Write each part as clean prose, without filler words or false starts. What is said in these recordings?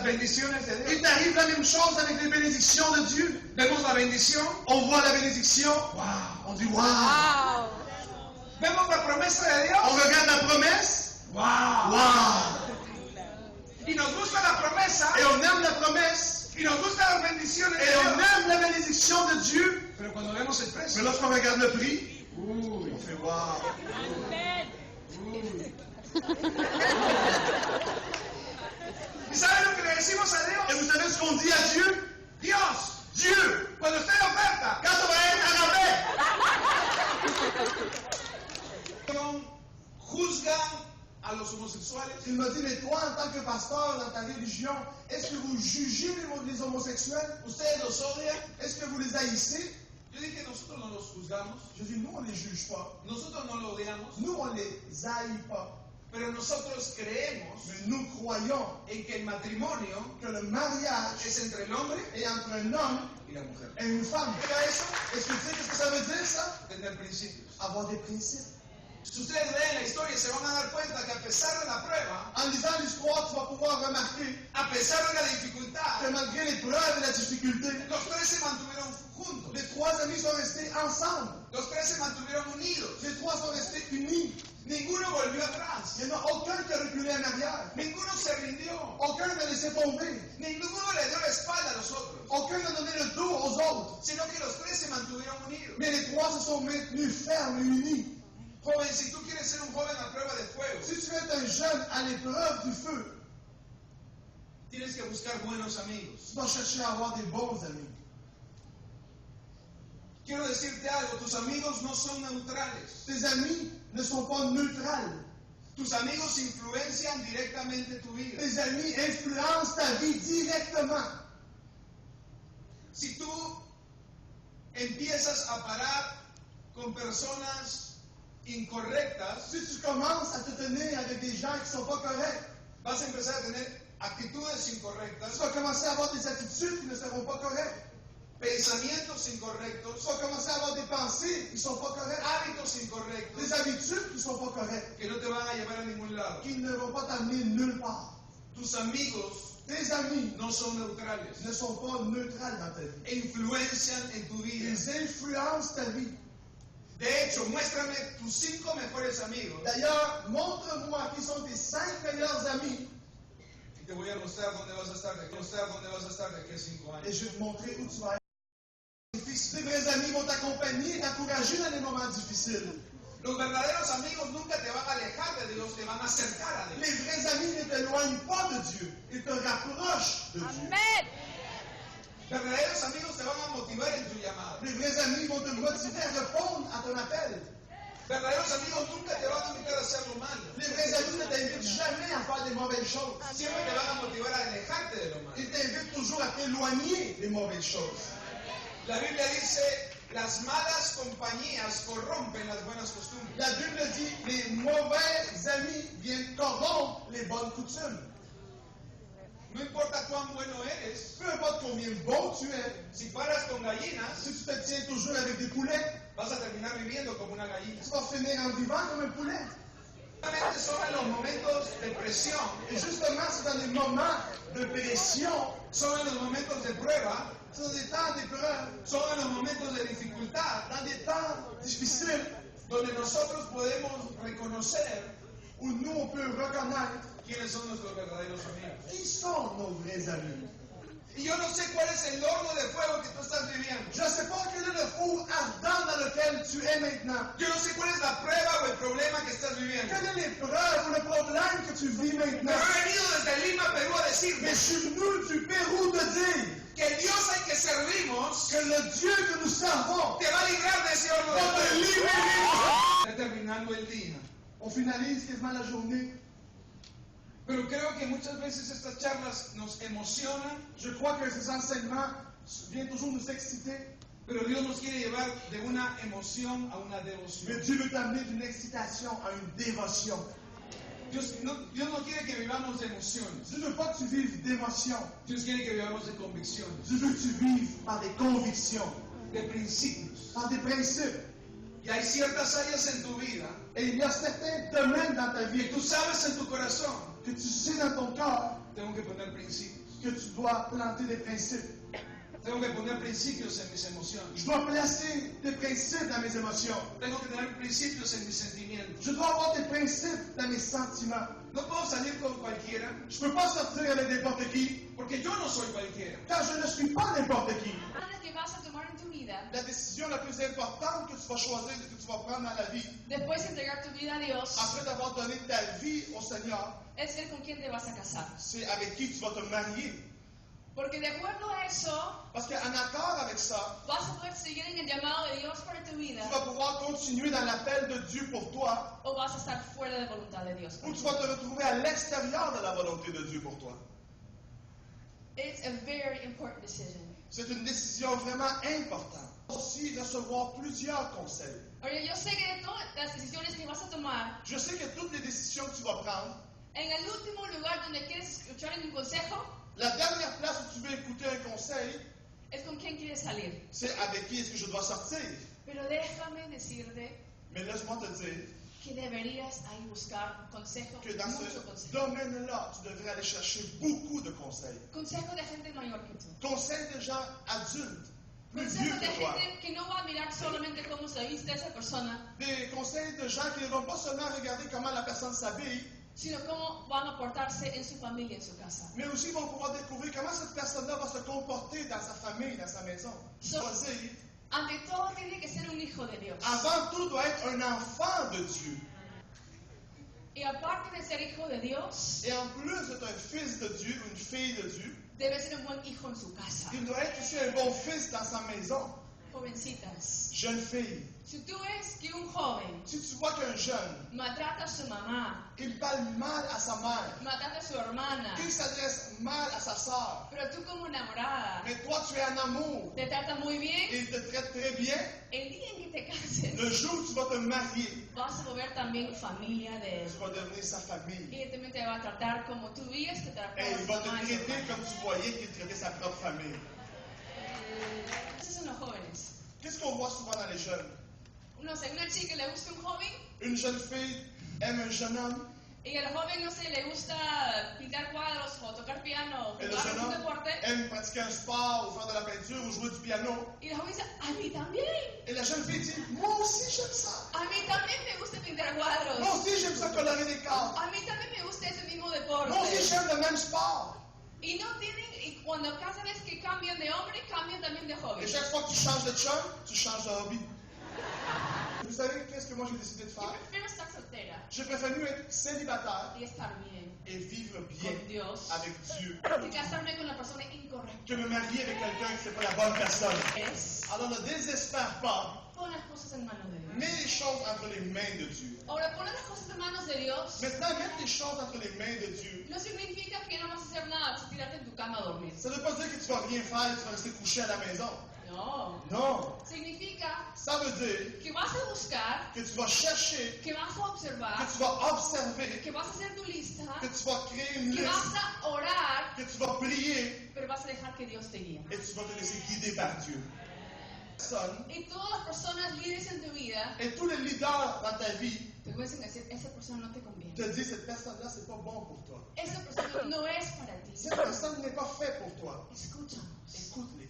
bendiciones de Dios. Il t'arrive la même chose avec les bénédictions de Dieu. Vemos la bendición, On voit la bénédiction, wow. on dit waouh. Vemos la promesa de Dios, On regarde la promesse, wow. waouh. Y nos gusta la promesa, Et on aime la promesse, y nos gustan las bendiciones de et on Dios. aime la bénédiction de Dieu. Pero cuando vemos el Mais precio, lorsqu'on regarde le prix, on fait waouh. ¿y saben lo que le decimos a Et Dios? vous savez ce qu'on dit à Dieu? Dios, Dieu, cuando esté en oferta, quand on va être à rabais, juzga a los homosexuales. il m'a dit, mais toi, en tant que pasteur dans ta religion, est-ce que vous jugez les homosexuels? Ustedes los odian. Est-ce que vous les haïssez? Yo dije, nosotros no los juzgamos, Je dis, nous, on ne les juge pas. nosotros no lo odiamos, Nous, on les haït pas. pero nosotros creemos Mais nous croyons en que el matrimonio que le mariage es entre el hombre est entre un homme y la mujer. et une femme. Mira eso, Est-ce que tu sais qu'est-ce que ça veut dire, ça? tener principios. Avoir des principes. Si ustedes leen la historia, se van a dar cuenta que a pesar de la prueba, En lisant l'histoire, tu vas pouvoir remarquer a pesar de la dificultad, que malgré l'épreuve et la difficulté, los tres se mantuvieron juntos, les trois amis sont restés ensemble. los tres se mantuvieron unidos, Les trois sont restés unis. ninguno volvió atrás, Il n'y en a aucun qui a reculé en arrière. ninguno se rindió, Aucun n'a laissé tomber. ninguno le dio la espalda a los otros, Aucun n'a donné le dos aux autres. sino que los tres se mantuvieron unidos. Mais les trois se sont maintenus fermes et unis. Joven, si tú quieres ser un joven a prueba de fuego, Si tu es un jeune à l'épreuve du feu, tienes que buscar buenos amigos. tu dois chercher à avoir des bons amis. Quiero decirte algo, tus amigos no son neutrales. Tes amis ne sont pas neutrales. Tus amigos influencian directamente tu vida. Tes amis influencent ta vie directement. Si tú empiezas a parar con personas incorrectas, Si tu commences à te tenir avec des gens qui ne sont pas corrects, vas a empezar a tener actitudes tu incorrectas, vas commencer à avoir des attitudes qui ne seront pas correctes. pensamientos Tu incorrectos, vas commencer à avoir des pensées qui ne sont pas correctes. hábitos incorrectos Des habitudes qui ne sont pas correctes. que no te van a llevar a ningún lado. Qui ne vont pas t'amener nulle part. Tus amigos Tes amis no son neutrales, ne sont pas neutrales dans ta vie. influencian en tu vida. Ils influencent ta vie. De hecho, muéstrame tus 5 mejores amigos D'ailleurs, montre-moi qui sont tes 5 meilleurs amis y te voy a mostrar dónde vas a estar de aquí a 5 et años. je vais te montrer où tu vas être. Tes vrais amis vont t'accompagner et t'encourager dans les moments difficiles. Los verdaderos amigos nunca te van a alejar de Dios, te van a acercar a Dios. Les vrais amis ne t'éloignent pas de Dieu, ils te rapprochent de Dieu. Verdaderos amigos te van a motivar en tu llamada. Les vrais amis vont te motiver à répondre à ton appel. Verdaderos amigos nunca te van a invitar a hacer lo malo. Les vrais amis ne t'invitent jamais à faire des mauvaises choses. Siempre te van a motivar a alejarte de lo malo. Ils t'invitent toujours à t'éloigner des mauvaises choses. La Biblia dice, las malas compañías corrompen las buenas costumbres. La Bible dit, les mauvais amis viennent corrompre les bonnes coutumes. No importa cuán bueno eres, Peu importe combien bon tu es, si paras con gallinas, si tu te tiens toujours avec des poulets, vas a terminar viviendo como una gallina. tu vas finir en vivant comme un poulet. Solamente son en los momentos de presión, Et justement, c'est dans les moments de pression, son en los momentos de prueba, c'est dans des temps d'épreuve, son en los momentos de dificultad, dans des temps difficiles, donde nosotros podemos reconocer où nous, on peut reconnaître quiénes son nuestros verdaderos amigos. qui sont nos vrais amis. Y yo no sé cuál es el horno de fuego que tú estás viviendo. Je ne sais pas quel est le four ardent dans lequel tu es maintenant. Yo no sé cuál es la prueba o el problema que estás viviendo. Quelle est l'épreuve ou le problème que tu vis maintenant? Pero he venido desde Lima, Perú, a decirte Mais je suis venu du Pérou te dire que el Dios al que servimos que le Dieu que nous servons te va a librar de ese horno de va te fuego. libérer. Está terminando el día. On finalise quasiment la journée. Pero creo que muchas veces estas charlas nos emocionan, Je crois que ces enseignements viennent toujours nous exciter. pero Dios nos quiere llevar de una emoción a una devoción. Mais Dieu veut t'amener d'une excitation à une dévotion. Dios no quiere que vivamos de emociones. Dieu ne veut pas que tu vives d'émotions. Dios quiere que vivamos de convicciones, Dieu veut que tu vives par des convictions, de principios. par des principes. Y hay ciertas áreas en tu vida Et il y a certains domaines dans ta vie que tú sabes en tu corazón, que tu sais dans ton cœur tengo que poner principios. que tu dois planter des principes. Tengo que poner principios en mis emociones. Je dois placer des principes dans mes émotions. Tengo que tener principios en mis sentimientos. Je dois avoir des principes dans mes sentiments. No puedo salir con cualquiera Je ne peux pas sortir avec n'importe qui, porque yo no soy cualquiera. car je ne suis pas n'importe qui. Decisiones que vas a tomar en tu vida, La décision la plus importante que tu vas choisir, que tu vas prendre dans la vie, después de entregar tu vida a Dios, après d'avoir donné ta vie au Seigneur, es ver con quién te vas a casar. c'est avec qui tu vas te marier. Porque de acuerdo a eso, Parce qu'en accord avec ça, vas a poder seguir en el llamado de Dios para tu vida, tu vas pouvoir continuer dans l'appel de Dieu pour toi, o vas a estar fuera de voluntad de Dios. ou tu vas te retrouver à l'extérieur de la volonté de Dieu pour toi. It's a very important decision. C'est une décision vraiment importante. Aussi recevoir plusieurs conseils. Ahora, yo sé que de todas las decisiones que vas a tomar, Je sais que toutes les décisions que tu vas prendre, en el último lugar donde quieres escuchar un consejo, la dernière place où tu veux écouter un conseil, es con quién quieres salir. c'est avec qui est-ce que je dois sortir. Pero déjame decirte Mais laisse-moi te dire que deberías ahí buscar consejo, que dans mucho ce consejo. domaine-là, tu devrais aller chercher beaucoup de conseils. Consejo de gente mayor que tú. Conseils de gens adultes, plus vieux Consejo de que toi. gente que no va a mirar solamente cómo se viste esa persona, Des conseils de gens qui ne vont pas seulement regarder comment la personne s'habille, sino cómo van a portarse en su familia, en su casa. mais aussi vont pouvoir découvrir comment cette personne-là va se comporter dans sa famille, dans sa maison. Choisir. Ante todo tiene que ser un hijo de Dios. Avant tout, doit être un enfant de Dieu. Y aparte de ser hijo de Dios, Et en plus d'être un fils de Dieu, une fille de Dieu, debe ser un buen hijo en su casa. il doit être aussi un bon fils dans sa maison. Jovencitas, Jeune fille, si tú ves que un joven si tu vois qu'un jeune, maltrata a su mamá, il parle mal à sa mère, maltrata a su hermana, qu'il s'adresse mal à sa sœur, pero tú como enamorada mais toi tu es en amour, te trata muy bien, et il te traite très bien, el día en que te cases le jour où tu vas te marier, vas a volver también familia de él. tu vas devenir sa famille. Y él también te va a tratar como tú veías que trataba Et a il su va te mamá y su traiter hermana. comme tu voyais qu'il traitait sa propre famille. Esos son los jóvenes. Qu'est-ce qu'on voit souvent dans les jeunes? No sé, una chica le gusta un joven Une jeune fille aime un jeune homme, y al joven, no sé, le gusta pintar cuadros o tocar piano o et le jugar jeune un homme deporte. aime pratiquer un sport ou faire de la peinture ou jouer du piano. Y la joven dice, a mí también. Et la jeune fille dit, moi aussi j'aime ça. A mí también me gusta pintar cuadros. Moi aussi j'aime ça colorer des cadres. A mí también me gusta ese mismo deporte. Moi aussi j'aime le même sport. Y no tienen, y cuando cada vez que cambian de hombre, cambian también de Et joven. chaque fois que tu changes de chum, tu changes de hobby. Vous savez qu'est-ce que moi j'ai décidé de Yo faire? prefiero estar soltera J'ai préféré être célibataire y estar bien et vivre bien con Dios avec Dieu que casarme con la persona incorrecta. que me marier avec quelqu'un qui n'est pas la bonne personne. Es Alors ne désespère pas, pon las cosas en manos de Dios. mets les choses entre les mains de Dieu. Ahora, poner las cosas en manos de Dios Maintenant, mettre les choses entre les mains de Dieu, no significa que no vas a hacer nada, vas a tirarte en tu cama a dormir. ça ne veut pas dire que tu vas rien faire et tu vas rester couché à la maison. No. Non, Significa ça veut dire que vas a buscar, que tu vas chercher, que vas a observar, que tu vas observer, que vas a hacer tu lista, que tu vas créer une que liste, vas a orar, que tu vas prier pero vas a dejar que Dios te guíe. et tu vas te laisser guider par Dieu. Personne, Y todas las personas líderes en tu vida et tous les leaders dans ta vie te comienzan a decir, esa persona no te conviene. te disent cette personne-là, c'est pas bon pour toi. Esa persona no es para ti. Cette personne n'est pas faite pour toi. Escúchanos. Écoute-les.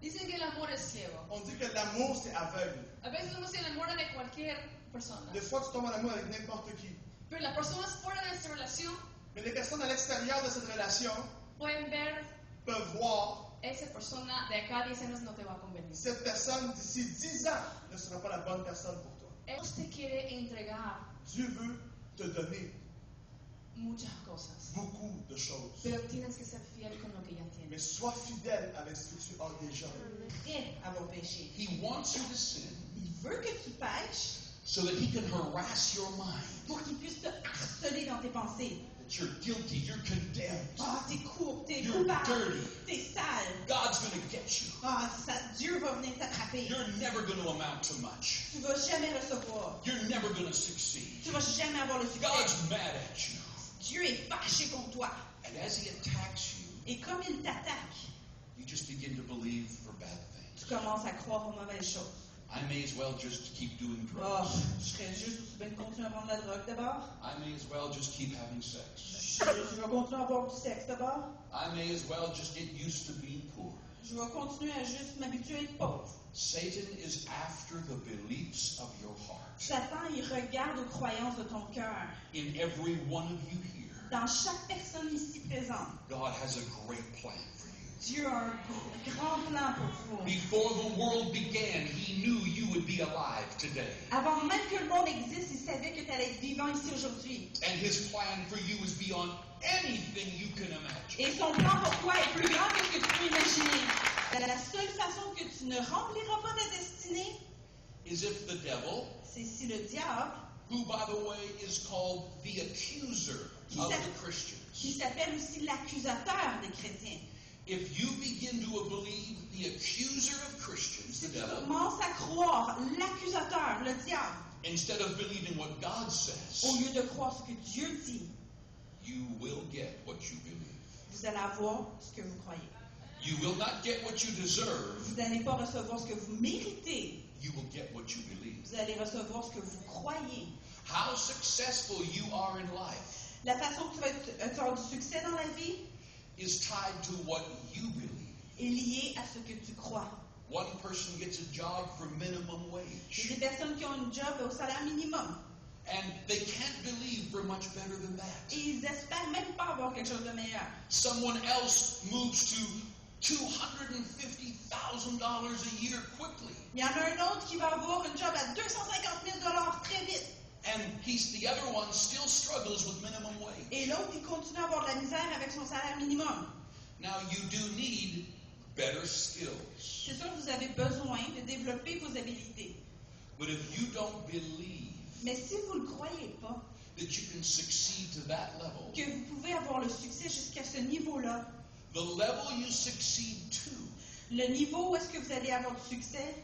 Dicen que el amor es ciego. On dit que l'amour, c'est aveugle. A veces uno se enamora de cualquier persona. Des fois, tu tombes en amour avec n'importe qui. Pero las personas fuera de esta relación Mais les personnes à l'extérieur de cette relation pueden ver peuvent voir esa persona de acá a 10 años no te va a convenir. cette personne d'ici 10 ans ne sera pas la bonne personne pour toi. Dios te quiere entregar Dieu veut te donner muchas cosas, beaucoup de choses. pero tienes que ser fiel con lo que ya Mais tienes. sois fidèle avec ce que tu as déjà. Prêt à vos péchés. He wants you to sin Il veut que tu pêches so that he can harass your mind. pour qu'il puisse te harceler dans dans tes pensées. that you're guilty, you're condemned, Ah, t'es t'es you're coupable, dirty. t'es sale. God's going to get you. Ah, Dieu va venir t'attraper. You're never going to amount to much. Tu vas jamais recevoir. You're never going to succeed. Tu vas jamais avoir le succès. God's mad at you. Dieu est fâché contre toi. And as he attacks you, Et comme il t'attaque, you just begin to believe for bad tu things. commences à croire aux mauvaises choses. I may as well just keep doing Oh, drugs. je serais juste bien continuer à prendre la drogue d'abord. I may as well just keep having sex. Je vais continuer à avoir du sexe d'abord. I may as well just get used to being poor. Je vais continuer à juste m'habituer à être pauvre. Satan is after the beliefs of your heart. Satan, il regarde aux croyances de ton cœur. In every one of you here, Dans chaque personne ici présente, God has a great plan for you. Dieu a un grand plan pour vous. Before the world began, he knew you would be alive today. Avant même que le monde existe, il savait que tu allais être vivant ici aujourd'hui. And his plan for you is beyond anything you can imagine. Et son plan pour toi est plus grand que ce que tu peux imaginer. La seule façon que tu ne rempliras pas ta destinée, Is if the devil, c'est si le diable, who by the way is called the accuser of the Christians, qui s'appelle aussi l'accusateur des chrétiens, if you begin to believe the accuser of Christians, si the tu devil, commences à croire l'accusateur, le diable, instead of believing what God says, au lieu de croire ce que Dieu dit, you will get what you believe. vous allez avoir ce que vous croyez. You will not get what you deserve, Vous n'allez pas recevoir ce que vous méritez, you will get what you believe. vous allez recevoir ce que vous croyez. How successful you are in life La façon que tu vas avoir du succès dans la vie is tied to what you believe. est liée à ce que tu crois. One person gets a job for minimum Il y wage, a des personnes qui ont un job au salaire minimum and they can't believe for much better than that. et ils espèrent même pas avoir quelque chose de meilleur. Someone else moves to $250,000 a year quickly, Il y en a un autre qui va avoir un job à 250 000 $ très vite. and the other one still struggles with minimum wage. Et l'autre, il continue à avoir de la misère avec son salaire minimum. Now you do need better skills, C'est sûr que vous avez besoin de développer vos habilités. but if you don't believe Mais si vous ne le croyez pas, that you can succeed to that level, que vous pouvez avoir le succès jusqu'à ce niveau-là, the level you succeed to le niveau où est-ce que vous allez avoir du succès,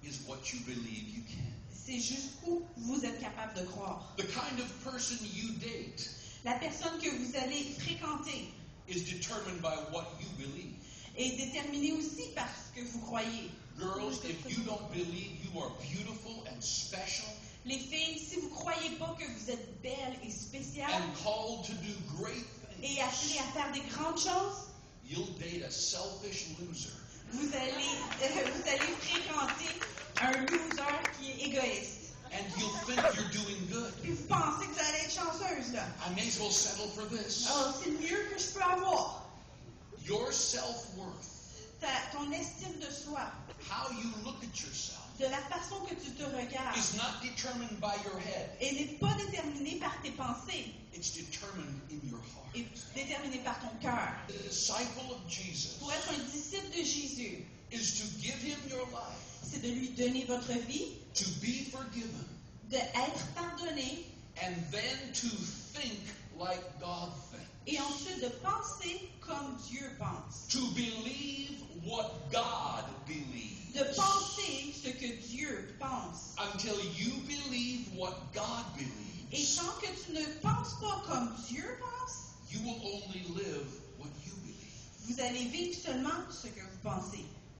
is what you believe you can. c'est jusqu'où vous êtes capable de croire. The kind of person you date La personne que vous allez fréquenter is determined by what you believe. est déterminée aussi par ce que vous croyez. Girls, if you don't believe you are beautiful and special Les filles, si vous ne croyez pas que vous êtes belles et spéciales and called to do great et appelées à faire des grandes choses, you'll date a selfish loser. vous allez fréquenter un loser qui est égoïste. And you'll think you're doing good. Puis vous pensez que vous allez être chanceuse, là. I may as well settle for this. Oh, c'est le mieux que je peux avoir. Your self-worth, Ton estime de soi, how you look at yourself, de la façon que tu te regardes, is not determined by your head. elle n'est pas déterminée par tes pensées, It's determined in your heart. elle est déterminée par ton cœur. The disciple of Jesus Pour être un disciple de Jésus, is to give him your life, c'est de lui donner votre vie, to be forgiven, d'être pardonné and then to think like God thinks. et ensuite de penser comme Dieu pense. To believe what God believes. De penser ce que Dieu pense. Until you believe what God Et believes, tant que tu ne penses pas comme Dieu pense, you will only live what you believe. vous allez vivre seulement ce que vous pensez.